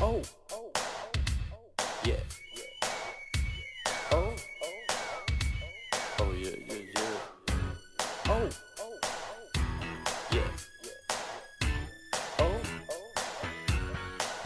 Oh, yeah. Oh, oh yeah, yeah, yeah. Oh, yeah. Oh,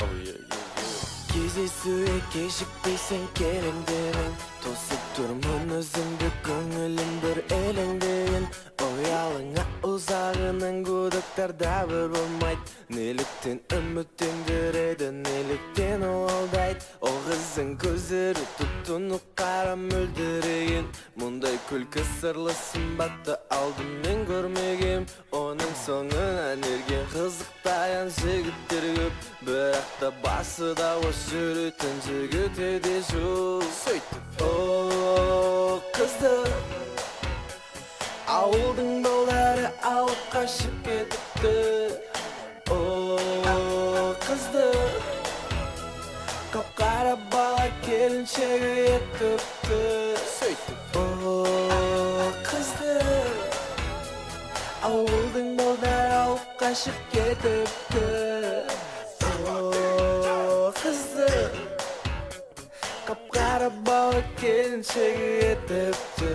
oh yeah, yeah, yeah. Кездесуге кешікпейсің келемдерің, тосып тұрмын өзіңді, көңілім бір елеңдеген. Оялыңа ұзағының күдіктарда бір болмайды. Неліктен үміттендіреді, неліктен ол алдайды. О қыздың көздері тұп-тұнық қара мөлдіреген. Мұндай күлкі сырлы сымбатты алдыммен көрмегем. Оның соңынан ерген қызықтаған жігіттер көп, бірақ та басы да ос жүретін жігіт еді жоқ. Сөйтіп о қызды ауылдың балдары алып қашып кетіпті. О қызды қап-қара бала келіншегі етіпті. Сөйтіп о қызды ауылдың балдары алып қашып кетіпті. О қызды қап-қара бала келіншегі етіпті.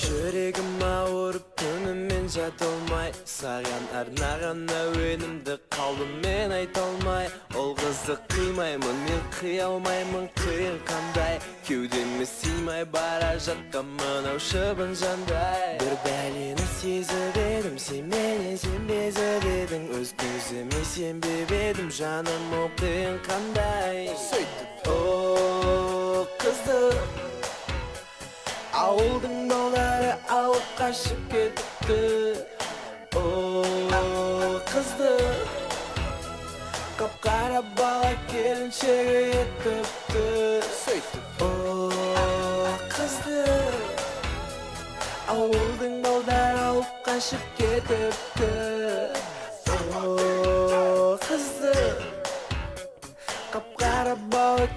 Жүрегім ауырып түнімен жата алмай, саған арнаған әуенімді қалдым мен айта алмай. Ол қызды қимаймын, мен қия алмаймын, қиын қандай. Кеудеме сыймай бара жатқан мынау шыбын жандай. Бір бәлені сезіп едім, сен менен сенбезіп едің. Өз көзіме сенбеп едім, жаным ол қиын қандай. Сөйтіп о қызды ауылдың балдары алып қашып кетіпті. О қызды қап-қара бала келіншегі етіпті. Сөйтіп о қызды ауылдың балдары алып қашып кетіпті.